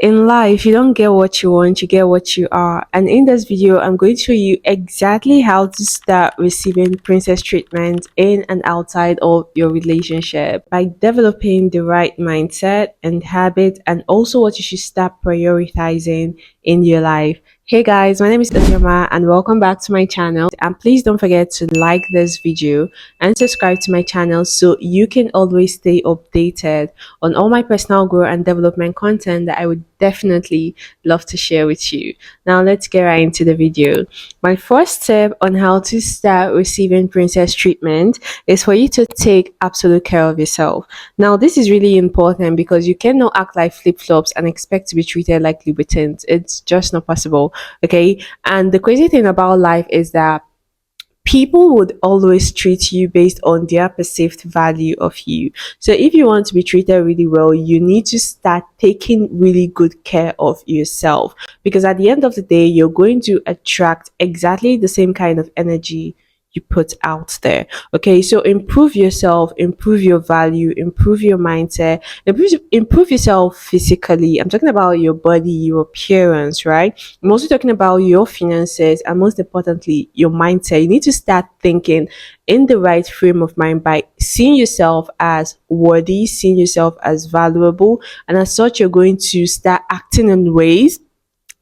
In life, you don't get what you want, you get what you are. And in this video, I'm going to show you exactly how to start receiving princess treatment in and outside of your relationship by developing the right mindset and habit, and also what you should start prioritizing in your life. Hey guys, my name is Onyema and welcome back to my channel. And please don't forget to like this video and subscribe to my channel so you can always stay updated on all my personal growth and development content that I would definitely love to share with you. Now let's get right into the video. My first step on how to start receiving princess treatment is for you to take absolute care of yourself. Now this is really important because you cannot act like flip-flops and expect to be treated like Louboutins. It's just not possible. Okay. And the crazy thing about life is that people would always treat you based on their perceived value of you. So if you want to be treated really well, you need to start taking really good care of yourself, because at the end of the day, you're going to attract exactly the same kind of energy you put out there. Okay, so improve yourself, improve your value, improve your mindset, improve yourself physically. I'm talking about your body, your appearance, right? I'm also talking about your finances, and most importantly, your mindset. You need to start thinking in the right frame of mind by seeing yourself as worthy, seeing yourself as valuable, and as such, you're going to start acting in ways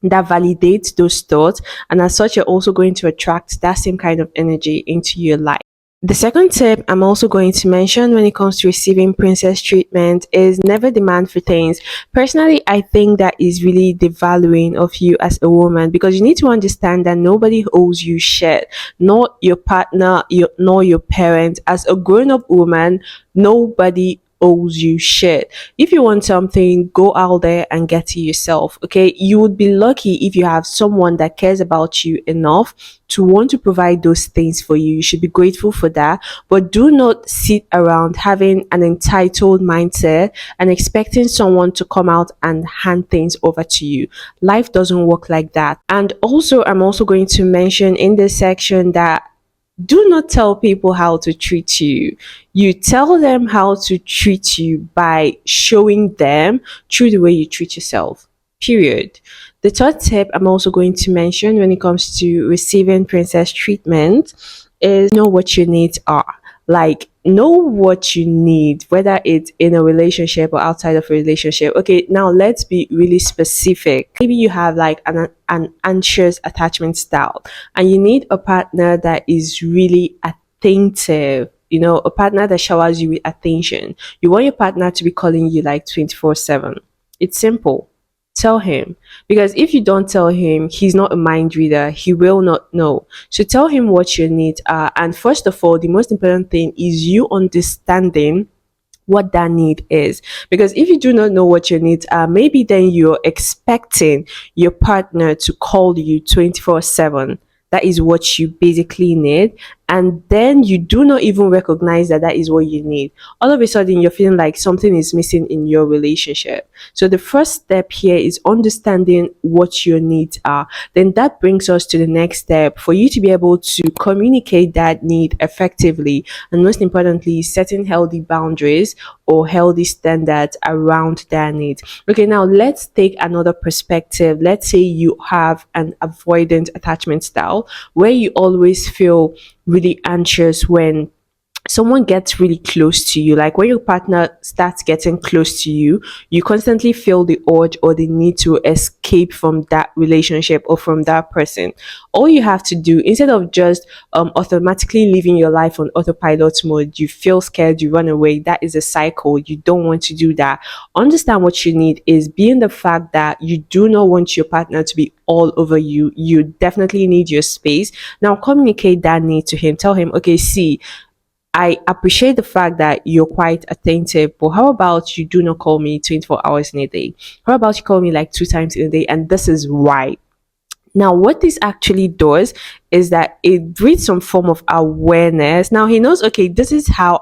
that validates those thoughts, and as such you're also going to attract that same kind of energy into your life. The second tip I'm also going to mention when it comes to receiving princess treatment is never demand for things. Personally, I think that is really devaluing of you as a woman, because you need to understand that nobody owes you shit, not your partner, nor your parents. As a grown-up woman, nobody owes you shit. If you want something, go out there and get it yourself. Okay, you would be lucky if you have someone that cares about you enough to want to provide those things for you. You should be grateful for that, but do not sit around having an entitled mindset and expecting someone to come out and hand things over to you. Life doesn't work like that. And also, I'm also going to mention in this section that do not tell people how to treat you. You tell them how to treat you by showing them through the way you treat yourself. Period. The third tip I'm also going to mention when it comes to receiving princess treatment is know what your needs are. Like, know what you need, whether it's in a relationship or outside of a relationship. Okay, now let's be really specific. Maybe you have like an anxious attachment style and you need a partner that is really attentive, a partner that showers you with attention. You want your partner to be calling you like 24/7. It's simple. Tell him, because if you don't tell him, he's not a mind reader, he will not know. So tell him what your needs are, and first of all, the most important thing is you understanding what that need is. Because if you do not know what your needs are, maybe then you're expecting your partner to call you 24/7. That is what you basically need, and then you do not even recognize that that is what you need. All of a sudden you're feeling like something is missing in your relationship. So the first step here is understanding what your needs are. Then that brings us to the next step, for you to be able to communicate that need effectively, and most importantly, setting healthy boundaries or healthy standards around that need. Okay, now let's take another perspective. Let's say you have an avoidant attachment style where you always feel really anxious when someone gets really close to you. Like when your partner starts getting close to you, you constantly feel the urge or the need to escape from that relationship or from that person. All you have to do, instead of just automatically living your life on autopilot mode, you feel scared, you run away. That is a cycle. You don't want to do that. Understand what you need is being the fact that you do not want your partner to be all over you. You definitely need your space. Now communicate that need to him. Tell him, okay, see, I appreciate the fact that you're quite attentive, but how about you do not call me 24 hours in a day? How about you call me like 2 times in a day? And this is why. Now, what this actually does is that it breeds some form of awareness. Now he knows, okay, this is how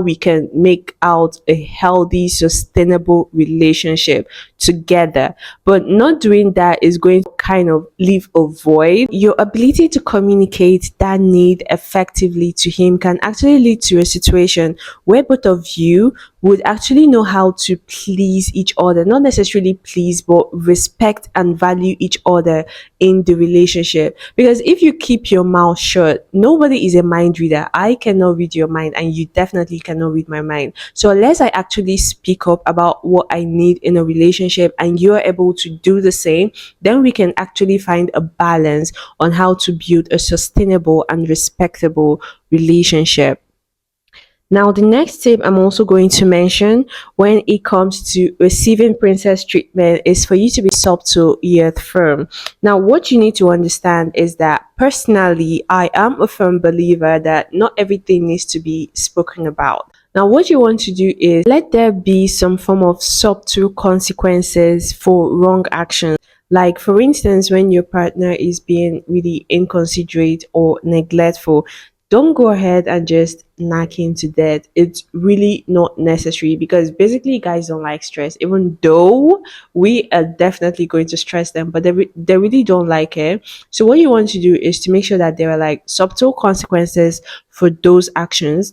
we can make out a healthy, sustainable relationship together. But not doing that is going to kind of leave a void. Your ability to communicate that need effectively to him can actually lead to a situation where both of you would actually know how to please each other. Not necessarily please, but respect and value each other in the relationship. Because if you keep your mouth shut, nobody is a mind reader. I cannot read your mind, and you definitely cannot read my mind. So unless I actually speak up about what I need in a relationship and you're able to do the same, then we can actually find a balance on how to build a sustainable and respectable relationship. Now, the next tip I'm also going to mention when it comes to receiving princess treatment is for you to be subtle yet firm. Now, what you need to understand is that personally, I am a firm believer that not everything needs to be spoken about. Now, what you want to do is let there be some form of subtle consequences for wrong actions. Like, for instance, when your partner is being really inconsiderate or neglectful, don't go ahead and just knock him to death. It's really not necessary because basically guys don't like stress, even though we are definitely going to stress them, but they really don't like it. So what you want to do is to make sure that there are like subtle consequences for those actions.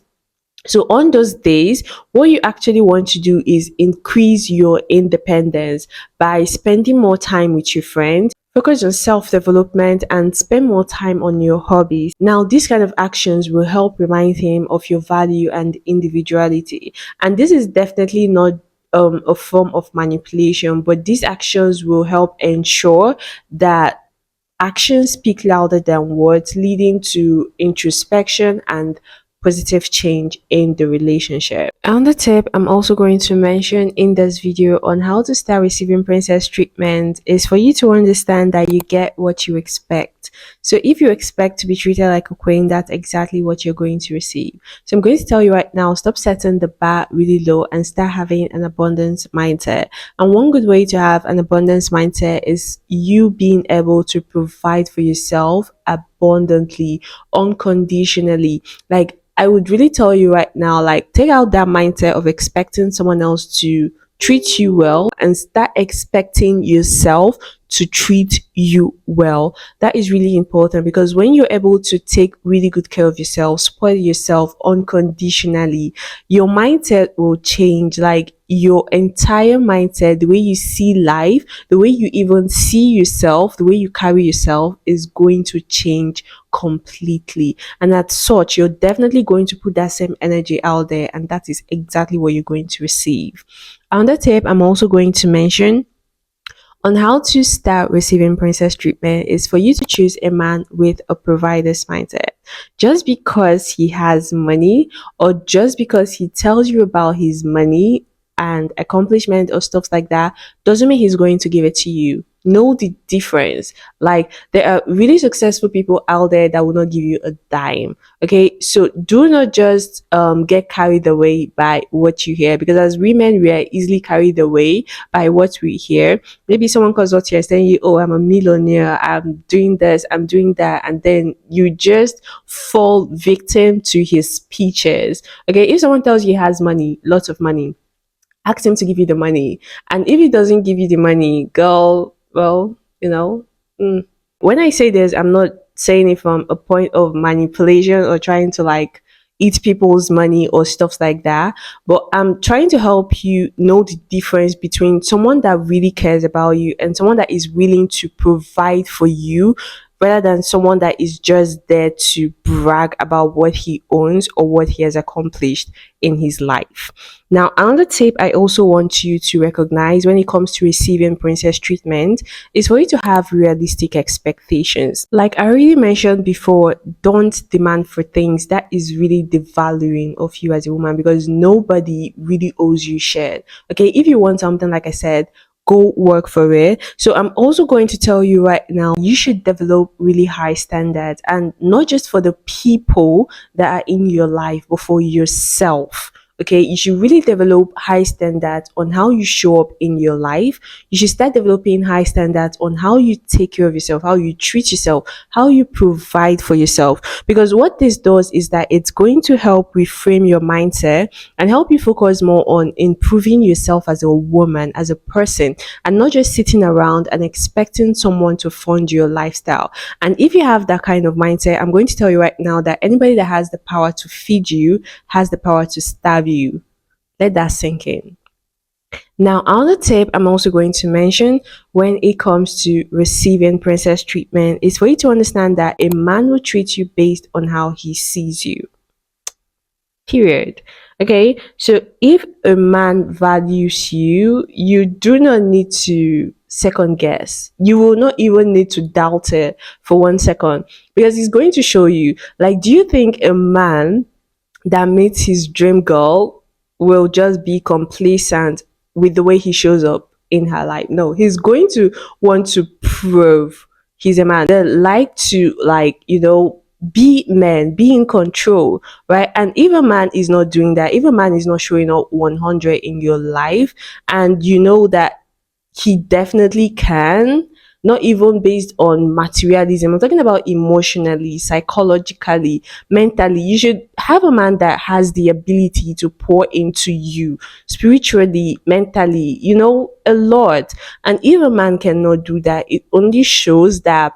So on those days, what you actually want to do is increase your independence by spending more time with your friends, focus on self-development, and spend more time on your hobbies. Now, these kind of actions will help remind him of your value and individuality. And this is definitely not a form of manipulation, but these actions will help ensure that actions speak louder than words, leading to introspection and positive change in the relationship. Another tip I'm also going to mention in this video on how to start receiving princess treatment is for you to understand that you get what you expect. So if you expect to be treated like a queen, that's exactly what you're going to receive. So I'm going to tell you right now, stop setting the bar really low and start having an abundance mindset. And one good way to have an abundance mindset is you being able to provide for yourself abundantly, unconditionally. Like, I would really tell you right now, like, take out that mindset of expecting someone else to treat you well and start expecting yourself to treat you well. That is really important because when you're able to take really good care of yourself, spoil yourself unconditionally, your mindset will change. Like, your entire mindset, the way you see life, the way you even see yourself, the way you carry yourself is going to change completely. And as such, you're definitely going to put that same energy out there, and that is exactly what you're going to receive. Another tip I'm also going to mention on how to start receiving princess treatment is for you to choose a man with a provider's mindset. Just because he has money or just because he tells you about his money and accomplishment or stuff like that doesn't mean he's going to give it to you. Know the difference. Like, there are really successful people out there that will not give you a dime. Okay, so do not just get carried away by what you hear, because as women we are easily carried away by what we hear. Maybe someone comes up to you and saying you, oh, I'm a millionaire, I'm doing this, I'm doing that, and then you just fall victim to his speeches. Okay, if someone tells you he has money, lots of money, ask him to give you the money. And if he doesn't give you the money, girl, well, when I say this, I'm not saying it from a point of manipulation or trying to like eat people's money or stuff like that. But I'm trying to help you know the difference between someone that really cares about you and someone that is willing to provide for you, rather than someone that is just there to brag about what he owns or what he has accomplished in his life. Now, another tip I also want you to recognize when it comes to receiving princess treatment is for you to have realistic expectations. Like I already mentioned before, don't demand for things that is really devaluing of you as a woman, because nobody really owes you shit. Okay, if you want something, like I said, go work for it. So I'm also going to tell you right now, you should develop really high standards, and not just for the people that are in your life, but for yourself. Okay, you should really develop high standards on how you show up in your life. You should start developing high standards on how you take care of yourself, how you treat yourself, how you provide for yourself. Because what this does is that it's going to help reframe your mindset and help you focus more on improving yourself as a woman, as a person, and not just sitting around and expecting someone to fund your lifestyle. And if you have that kind of mindset, I'm going to tell you right now that anybody that has the power to feed you has the power to starve you. Let that sink in. Now, another tip I'm also going to mention when it comes to receiving princess treatment is for you to understand that a man will treat you based on how he sees you. Period. Okay, so if a man values you, you do not need to second guess. You will not even need to doubt it for 1 second because he's going to show you. Like, do you think a man that meets his dream girl will just be complacent with the way he shows up in her life? No, he's going to want to prove he's a man. They like to, like, be men, be in control, right? And if a man is not doing that, if a man is not showing up 100 in your life, and you know that he definitely can, not even based on materialism. I'm talking about emotionally, psychologically, mentally. You should have a man that has the ability to pour into you spiritually, mentally, a lot. And if a man cannot do that, it only shows that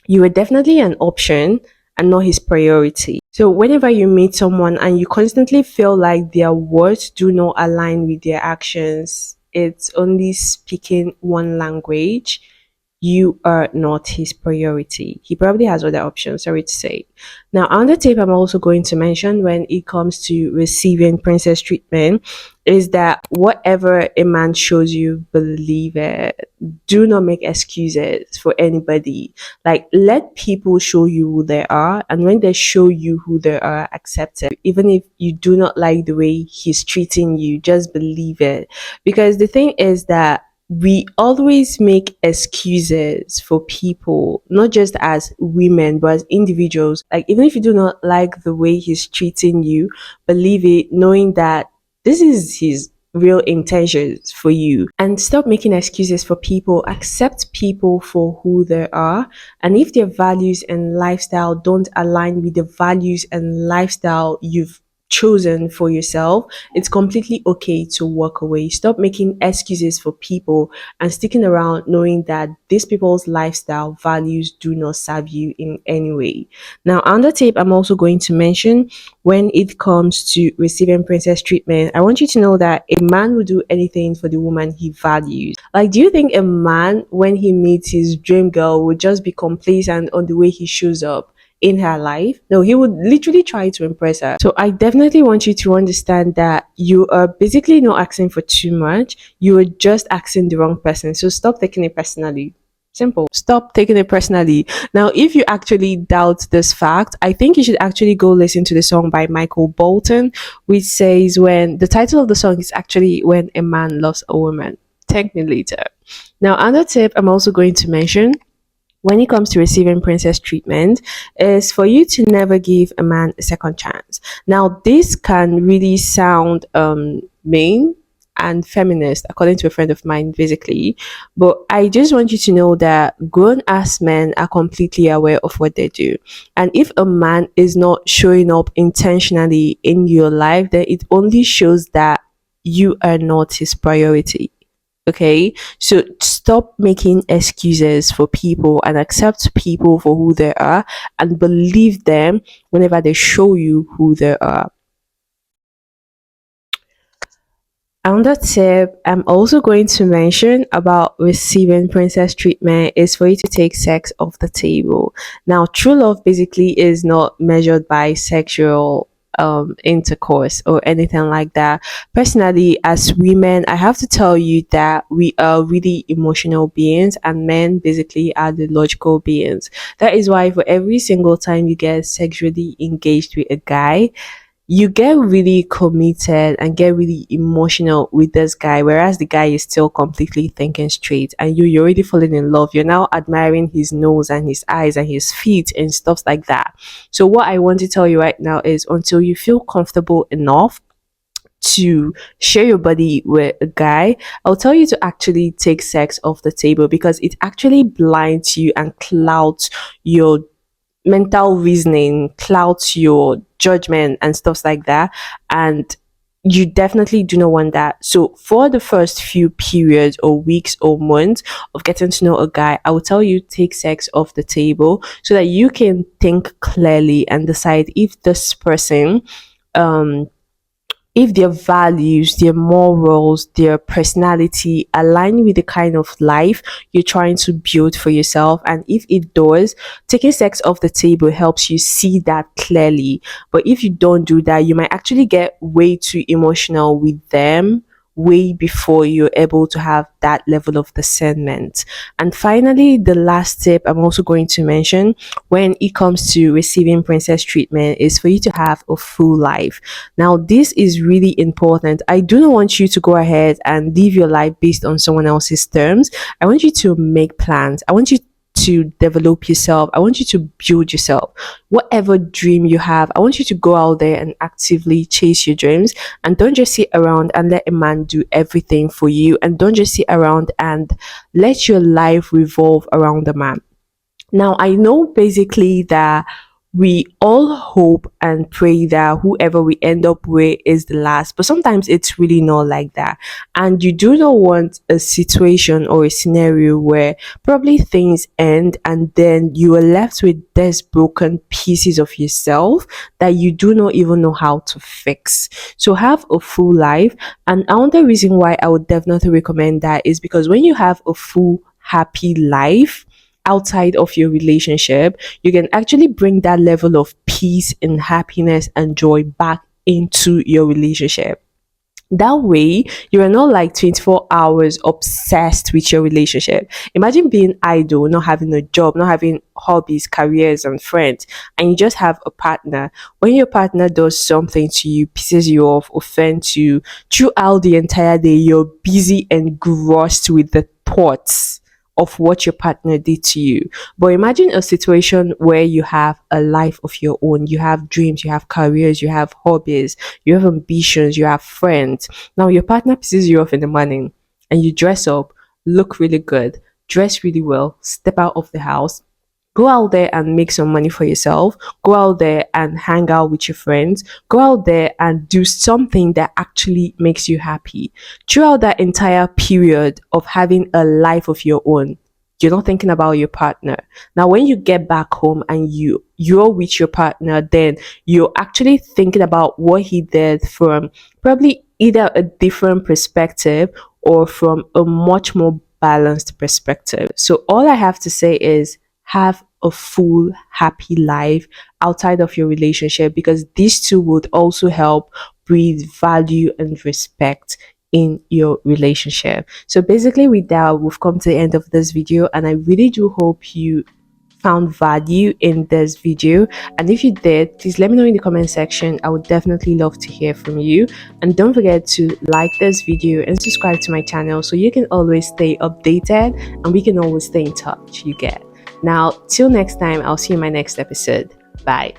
you are definitely an option and not his priority. So whenever you meet someone and you constantly feel like their words do not align with their actions, it's only speaking one language, you are not his priority. He probably has other options, sorry to say. Now, on the tip I'm also going to mention when it comes to receiving princess treatment is that whatever a man shows you, believe it. Do not make excuses for anybody. Like, let people show you who they are, and when they show you who they are, accept it. Even if you do not like the way he's treating you, just believe it. Because the thing is that we always make excuses for people, not just as women, but as individuals. Like, even if you do not like the way he's treating you, believe it, knowing that this is his real intentions for you. And stop making excuses for people. Accept people for who they are. And if their values and lifestyle don't align with the values and lifestyle you've chosen for yourself, it's completely okay to walk away. Stop making excuses for people and sticking around knowing that these people's lifestyle values do not serve you in any way. Now, on the tape, I'm also going to mention when it comes to receiving princess treatment, I want you to know that a man will do anything for the woman he values. Like, do you think a man, when he meets his dream girl, would just be complacent on the way he shows up in her life? No, he would literally try to impress her. So I definitely want you to understand that you are basically not asking for too much. You are just asking the wrong person. So stop taking it personally. Simple. Stop taking it personally. Now, if you actually doubt this fact, I think you should actually go listen to the song by Michael Bolton, which says when the title of the song is actually When a Man Loves a Woman. Thank me later. Now, another tip I'm also going to mention when it comes to receiving princess treatment is for you to never give a man a second chance. Now, this can really sound mean and feminist, according to a friend of mine, basically. But I just want you to know that grown ass men are completely aware of what they do. And if a man is not showing up intentionally in your life, then it only shows that you are not his priority. Okay, so stop making excuses for people and accept people for who they are and believe them whenever they show you who they are. Another tip I'm also going to mention about receiving princess treatment is for you to take sex off the table. Now, true love basically is not measured by sexual intercourse or anything like that. Personally, as women, I have to tell you that we are really emotional beings, and men basically are the logical beings. That is why for every single time you get sexually engaged with a guy, you get really committed and get really emotional with this guy, whereas the guy is still completely thinking straight, and you're already falling in love. You're now admiring his nose and his eyes and his feet and stuff like that. So what I want to tell you right now is, until you feel comfortable enough to share your body with a guy, I'll tell you to actually take sex off the table because it actually blinds you and clouds your mental reasoning, clouds your judgment and stuff like that. And you definitely do not want that. So for the first few periods or weeks or months of getting to know a guy, I will tell you take sex off the table so that you can think clearly and decide if this person um if their values, their morals, their personality align with the kind of life you're trying to build for yourself. And if it does, taking sex off the table helps you see that clearly. But if you don't do that, you might actually get way too emotional with them way before you're able to have that level of discernment. And finally, the last tip I'm also going to mention when it comes to receiving princess treatment is for you to have a full life. Now, this is really important. I do not want you to go ahead and live your life based on someone else's terms. I want you to make plans. I want you to develop yourself. I want you to build yourself. Whatever dream you have, I want you to go out there and actively chase your dreams, and don't just sit around and let a man do everything for you, and don't just sit around and let your life revolve around the man. Now, I know basically that we all hope and pray that whoever we end up with is the last, but sometimes it's really not like that. And you do not want a situation or a scenario where probably things end and then you are left with these broken pieces of yourself that you do not even know how to fix. So have a full life. And another reason why I would definitely recommend that is because when you have a full, happy life, outside of your relationship, you can actually bring that level of peace and happiness and joy back into your relationship. That way, you are not like 24 hours obsessed with your relationship. Imagine being idle, not having a job, not having hobbies, careers, and friends, and you just have a partner. When your partner does something to you, pisses you off, offends you, throughout the entire day, you're busy engrossed with the thoughts of what your partner did to you. But imagine a situation where you have a life of your own. You have dreams, you have careers, you have hobbies, you have ambitions, you have friends. Now your partner pisses you off in the morning and you dress up, look really good, dress really well, step out of the house, go out there and make some money for yourself, go out there and hang out with your friends, go out there and do something that actually makes you happy. Throughout that entire period of having a life of your own, you're not thinking about your partner. Now when you get back home and you're with your partner, then you're actually thinking about what he did from probably either a different perspective or from a much more balanced perspective. So all I have to say is have a full happy life outside of your relationship, because these two would also help breathe value and respect in your relationship. So basically with that, we've come to the end of this video, and I really do hope you found value in this video. And if you did, please let me know in the comment section. I would definitely love to hear from you. And don't forget to like this video and subscribe to my channel so you can always stay updated and we can always stay in touch. You get. Now, till next time, I'll see you in my next episode. Bye.